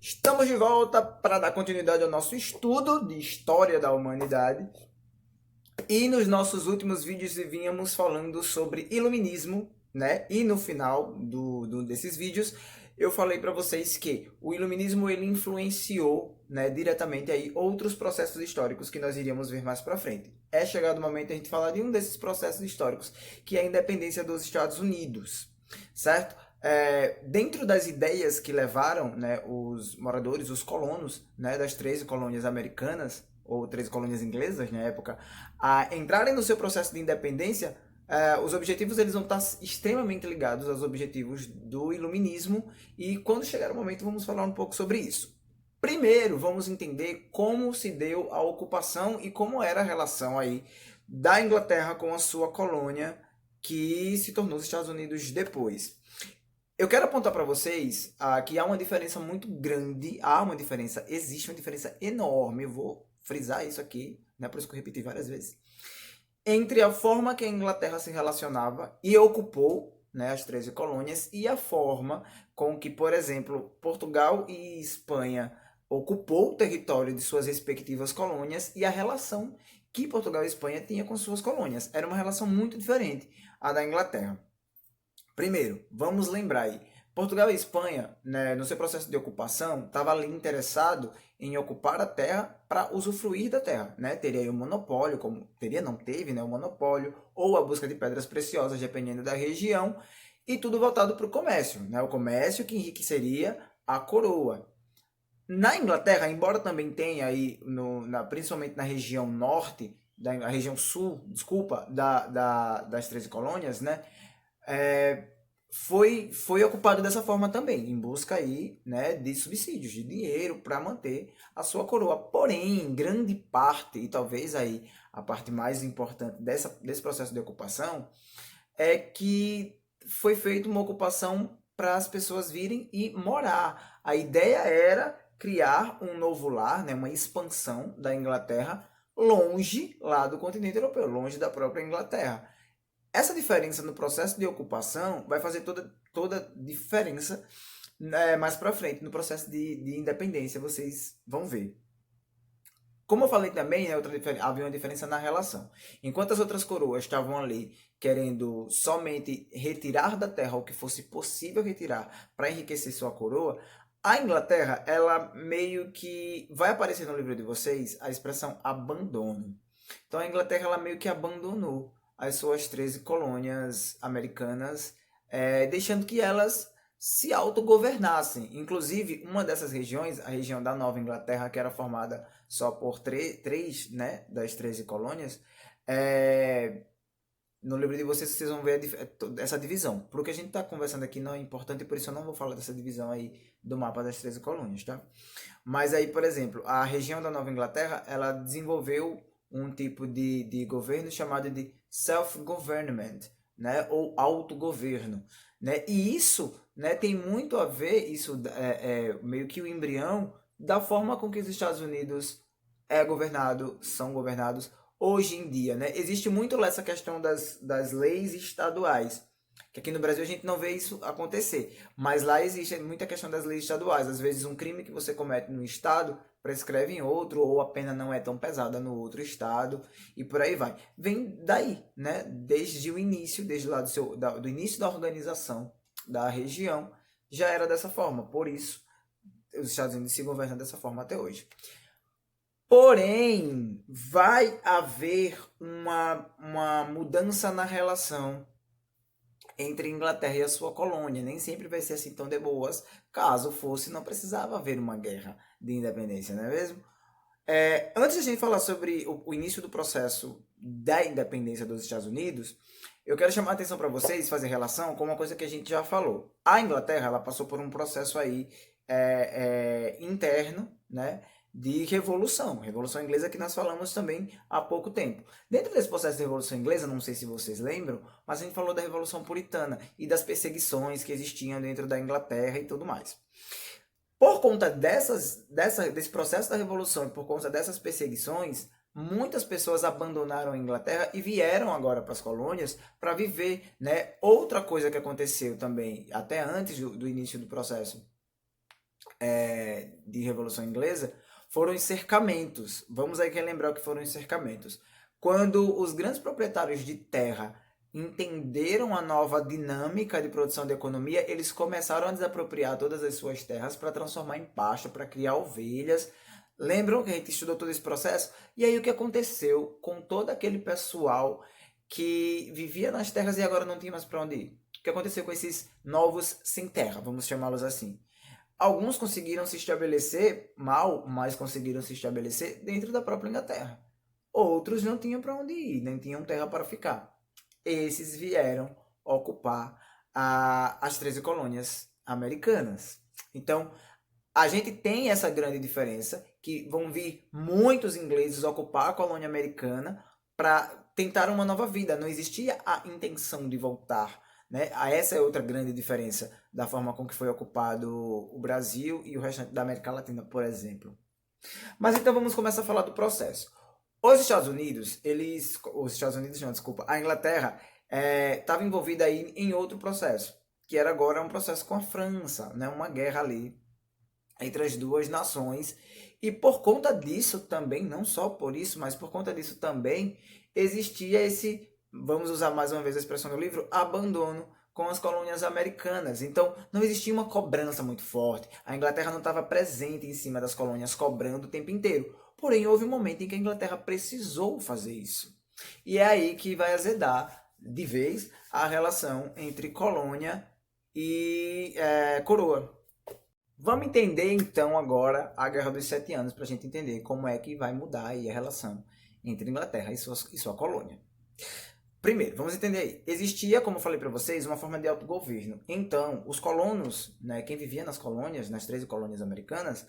Estamos de volta para dar continuidade ao nosso estudo de história da humanidade. E nos nossos últimos vídeos vínhamos falando sobre iluminismo, né? E no final desses vídeos eu falei para vocês que o iluminismo ele influenciou, né, diretamente aí outros processos históricos que nós iríamos ver mais para frente. É chegado o momento de a gente falar de um desses processos históricos, que é a independência dos Estados Unidos, certo? Dentro das ideias que levaram, né, os moradores, os colonos, né, das 13 colônias americanas, ou 13 colônias inglesas na época, a entrarem no seu processo de independência, os objetivos eles vão estar extremamente ligados aos objetivos do iluminismo, e quando chegar o momento vamos falar um pouco sobre isso. Primeiro, vamos entender como se deu a ocupação e como era a relação aí da Inglaterra com a sua colônia, que se tornou os Estados Unidos depois. Eu quero apontar para vocês que há uma diferença muito grande, existe uma diferença enorme, eu vou frisar isso aqui, né, por isso que eu repeti várias vezes, entre a forma que a Inglaterra se relacionava e ocupou, né, as 13 colônias e a forma com que, por exemplo, Portugal e Espanha ocupou o território de suas respectivas colônias e a relação que Portugal e Espanha tinham com suas colônias. Era uma relação muito diferente à da Inglaterra. Primeiro, vamos lembrar aí, Portugal e Espanha, né, no seu processo de ocupação, estava ali interessado em ocupar a terra para usufruir da terra, né? Teria aí o monopólio, como teria, não teve, né, o monopólio, ou a busca de pedras preciosas, dependendo da região, e tudo voltado para o comércio, né? O comércio que enriqueceria a coroa. Na Inglaterra, embora também tenha aí, principalmente na região norte, a região sul, desculpa, das 13 colônias, né? é, foi ocupado dessa forma também, em busca aí, né, de subsídios, de dinheiro para manter a sua coroa. Porém, grande parte, e talvez aí a parte mais importante desse processo de ocupação, é que foi feita uma ocupação para as pessoas virem e morar. A ideia era criar um novo lar, né, uma expansão da Inglaterra longe lá do continente europeu, longe da própria Inglaterra. Essa diferença no processo de ocupação vai fazer toda diferença, né, mais para frente, no processo de independência, vocês vão ver. Como eu falei também, né, havia uma diferença na relação. Enquanto as outras coroas estavam ali querendo somente retirar da terra o que fosse possível retirar para enriquecer sua coroa, a Inglaterra, ela meio que vai aparecer no livro de vocês a expressão abandono. Então a Inglaterra ela meio que abandonou as suas 13 colônias americanas, deixando que elas se autogovernassem. Inclusive, uma dessas regiões, a região da Nova Inglaterra, que era formada só por três, né, das 13 colônias, é, no livro de vocês, vocês vão ver essa divisão. Por que a gente está conversando aqui não é importante, por isso eu não vou falar dessa divisão aí do mapa das 13 colônias, tá? Mas aí, por exemplo, a região da Nova Inglaterra, ela desenvolveu um tipo de governo chamado de self-government, né? Ou autogoverno, né? E isso, né, tem muito a ver, isso é meio que o embrião da forma com que os Estados Unidos são governados hoje em dia, né? Existe muito essa questão das leis estaduais, que aqui no Brasil a gente não vê isso acontecer, mas lá existe muita questão das leis estaduais. Às vezes um crime que você comete no estado prescreve em outro, ou a pena não é tão pesada no outro estado, e por aí vai. Vem daí, né? Desde o início, desde lá do início da organização da região, já era dessa forma. Por isso, os Estados Unidos se governam dessa forma até hoje. Porém, vai haver uma mudança na relação entre a Inglaterra e a sua colônia. Nem sempre vai ser assim tão de boas. Caso fosse, não precisava haver uma guerra de independência, não é mesmo? Antes de a gente falar sobre o início do processo da independência dos Estados Unidos, eu quero chamar a atenção para vocês, fazer relação com uma coisa que a gente já falou. A Inglaterra ela passou por um processo aí interno, né, de revolução inglesa que nós falamos também há pouco tempo. Dentro desse processo de revolução inglesa, não sei se vocês lembram, mas a gente falou da revolução puritana e das perseguições que existiam dentro da Inglaterra e tudo mais. Por conta desse processo da revolução e por conta dessas perseguições, muitas pessoas abandonaram a Inglaterra e vieram agora para as colônias para viver, né? Outra coisa que aconteceu também, até antes do início do processo de Revolução Inglesa foram os cercamentos. Vamos aí relembrar o que foram os cercamentos. Quando os grandes proprietários de terra entenderam a nova dinâmica de produção da economia, eles começaram a desapropriar todas as suas terras para transformar em pasto, para criar ovelhas. Lembram que a gente estudou todo esse processo? E aí o que aconteceu com todo aquele pessoal que vivia nas terras e agora não tinha mais para onde ir? O que aconteceu com esses novos sem terra, vamos chamá-los assim? Alguns conseguiram se estabelecer mal, mas conseguiram se estabelecer dentro da própria Inglaterra. Outros não tinham para onde ir, nem tinham terra para ficar. Esses vieram ocupar as 13 colônias americanas. Então, a gente tem essa grande diferença, que vão vir muitos ingleses ocupar a colônia americana para tentar uma nova vida. Não existia a intenção de voltar, né? Essa é outra grande diferença da forma com que foi ocupado o Brasil e o restante da América Latina, por exemplo. Mas então vamos começar a falar do processo. Os Estados Unidos, a Inglaterra estava envolvida aí em outro processo, que era agora um processo com a França, né? Uma guerra ali entre as duas nações. E por conta disso também, não só por isso, mas por conta disso também, existia esse, vamos usar mais uma vez a expressão do livro, abandono com as colônias americanas. Então, não existia uma cobrança muito forte. A Inglaterra não estava presente em cima das colônias, cobrando o tempo inteiro. Porém, houve um momento em que a Inglaterra precisou fazer isso. E é aí que vai azedar, de vez, a relação entre colônia e coroa. Vamos entender então agora a Guerra dos Sete Anos para a gente entender como é que vai mudar aí a relação entre Inglaterra e sua colônia. Primeiro, vamos entender aí. Existia, como eu falei para vocês, uma forma de autogoverno. Então, os colonos, né, quem vivia nas colônias, nas 13 colônias americanas,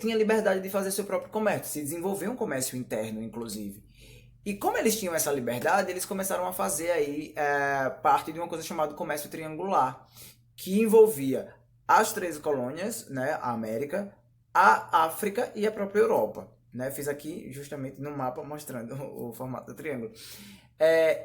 tinha liberdade de fazer seu próprio comércio, se desenvolver um comércio interno, inclusive. E como eles tinham essa liberdade, eles começaram a fazer aí parte de uma coisa chamada comércio triangular, que envolvia as 13 colônias, né, a América, a África e a própria Europa. Né? Fiz aqui justamente no mapa mostrando o formato do triângulo.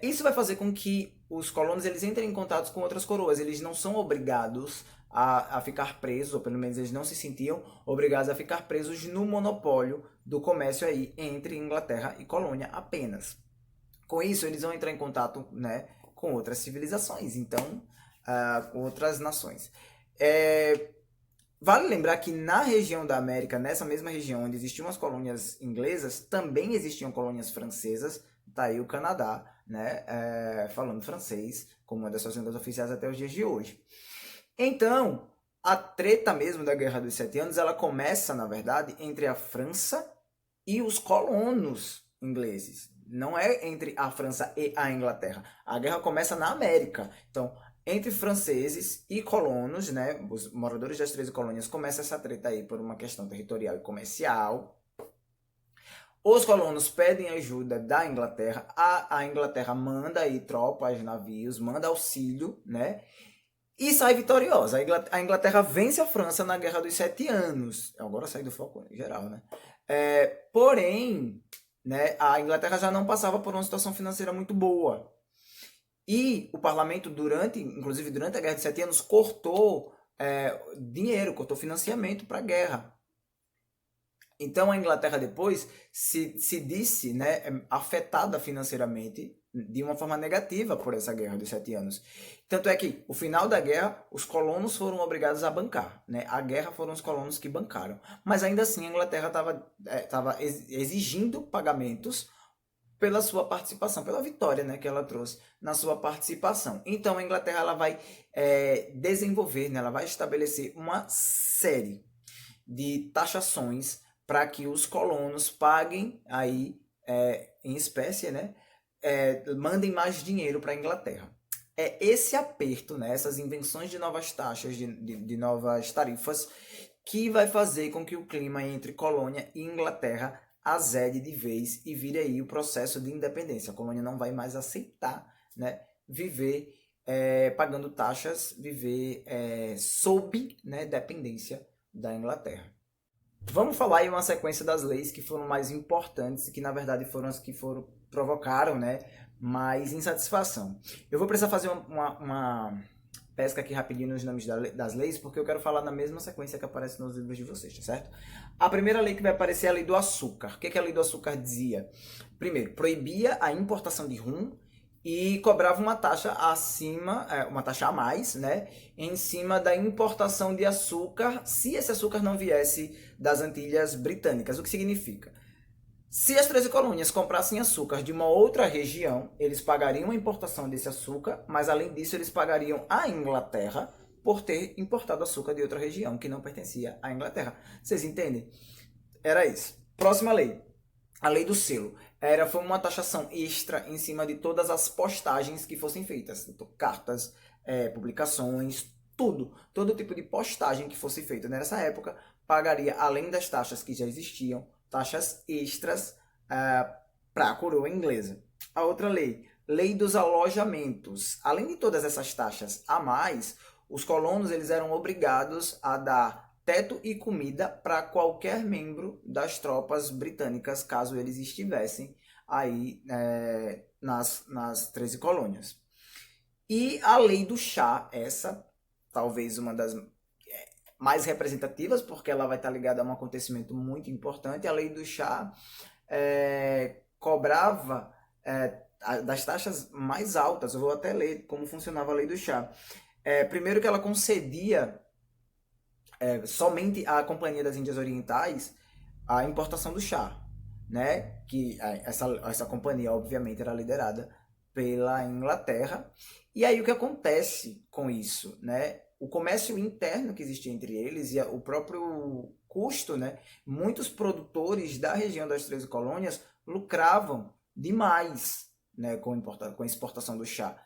Isso vai fazer com que os colonos eles entrem em contato com outras coroas. Eles não são obrigados a ficar presos, ou pelo menos eles não se sentiam obrigados a ficar presos no monopólio do comércio aí entre Inglaterra e colônia apenas. Com isso, eles vão entrar em contato, né, com outras civilizações, então, com outras nações. Vale lembrar que na região da América, nessa mesma região onde existiam as colônias inglesas, também existiam colônias francesas. Tá aí o Canadá, né, falando francês como uma das suas línguas oficiais até os dias de hoje. Então, a treta mesmo da Guerra dos Sete Anos, ela começa, na verdade, entre a França e os colonos ingleses. Não é entre a França e a Inglaterra. A guerra começa na América. Então, entre franceses e colonos, né, os moradores das 13 colônias, começa essa treta aí por uma questão territorial e comercial. Os colonos pedem ajuda da Inglaterra, a Inglaterra manda aí tropas, navios, manda auxílio, né? E sai vitoriosa. A Inglaterra vence a França na Guerra dos Sete Anos. Agora sai do foco em geral, né? Porém, né, a Inglaterra já não passava por uma situação financeira muito boa. E o parlamento, inclusive durante a Guerra dos Sete Anos, cortou dinheiro, cortou financiamento para a guerra. Então a Inglaterra depois se disse, né, afetada financeiramente de uma forma negativa por essa Guerra dos Sete Anos. Tanto é que, o final da guerra, os colonos foram obrigados a bancar. Né? A guerra foram os colonos que bancaram. Mas ainda assim a Inglaterra estava exigindo pagamentos pela sua participação, pela vitória, né, que ela trouxe na sua participação. Então a Inglaterra ela vai desenvolver, né, ela vai estabelecer uma série de taxações para que os colonos paguem aí em espécie, né, mandem mais dinheiro para a Inglaterra. É esse aperto, né, essas invenções de novas taxas, de novas tarifas, que vai fazer com que o clima entre colônia e Inglaterra azede de vez e vire aí o processo de independência. A colônia não vai mais aceitar, né, viver pagando taxas, viver sob, né, dependência da Inglaterra. Vamos falar aí uma sequência das leis que foram mais importantes e que na verdade foram as que provocaram, né, mais insatisfação. Eu vou precisar fazer uma pesca aqui rapidinho nos nomes das leis, porque eu quero falar na mesma sequência que aparece nos livros de vocês, tá certo? A primeira lei que vai aparecer é a lei do açúcar. O que a lei do açúcar dizia? Primeiro, proibia a importação de rum e cobrava uma taxa acima, uma taxa a mais, né, em cima da importação de açúcar, se esse açúcar não viesse das Antilhas Britânicas. O que significa? Se as 13 colônias comprassem açúcar de uma outra região, eles pagariam a importação desse açúcar, mas além disso eles pagariam à Inglaterra por ter importado açúcar de outra região que não pertencia à Inglaterra. Vocês entendem? Era isso. Próxima lei. A lei do selo. Foi uma taxação extra em cima de todas as postagens que fossem feitas. Então, cartas, publicações, tudo. Todo tipo de postagem que fosse feita nessa época pagaria, além das taxas que já existiam, taxas extras para a coroa inglesa. A outra lei, lei dos alojamentos. Além de todas essas taxas a mais, os colonos eles eram obrigados a dar teto e comida para qualquer membro das tropas britânicas, caso eles estivessem aí nas 13 colônias. E a lei do chá, essa talvez uma das mais representativas, porque ela vai estar ligada a um acontecimento muito importante. A lei do chá cobrava das taxas mais altas. Eu vou até ler como funcionava a lei do chá. Primeiro que ela concedia somente à Companhia das Índias Orientais a importação do chá, né? Que essa companhia, obviamente, era liderada pela Inglaterra. E aí o que acontece com isso, né? O comércio interno que existia entre eles e o próprio custo, né? Muitos produtores da região das 13 colônias lucravam demais, né? Com a exportação do chá.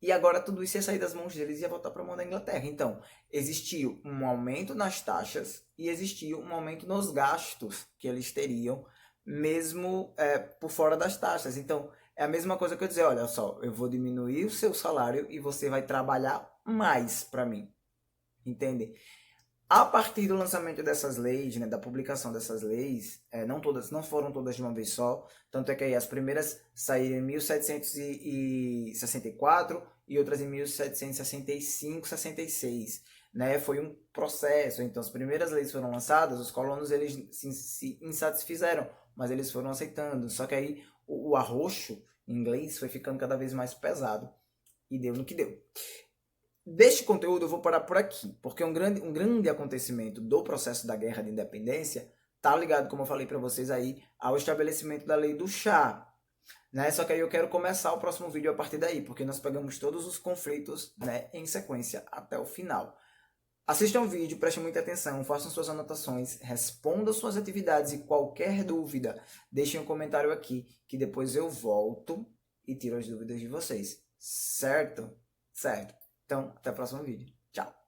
E agora tudo isso ia sair das mãos deles e ia voltar para a mão da Inglaterra. Então, existia um aumento nas taxas e existia um aumento nos gastos que eles teriam, mesmo por fora das taxas. Então, é a mesma coisa que eu dizer, olha só, eu vou diminuir o seu salário e você vai trabalhar mais para mim. Entende? A partir do lançamento dessas leis, né, da publicação dessas leis, não foram todas de uma vez só, tanto é que aí as primeiras saíram em 1764 e outras em 1765, 66, né? Foi um processo. Então, as primeiras leis foram lançadas, os colonos eles se insatisfizeram, mas eles foram aceitando. Só que aí o arroxo em inglês foi ficando cada vez mais pesado e deu no que deu. Deste conteúdo eu vou parar por aqui, porque um grande acontecimento do processo da Guerra de Independência está ligado, como eu falei para vocês aí, ao estabelecimento da lei do chá, né? Só que aí eu quero começar o próximo vídeo a partir daí, porque nós pegamos todos os conflitos, né, em sequência até o final. Assistam o vídeo, prestem muita atenção, façam suas anotações, respondam suas atividades e qualquer dúvida, deixem um comentário aqui, que depois eu volto e tiro as dúvidas de vocês. Certo? Certo. Então, até o próximo vídeo. Tchau!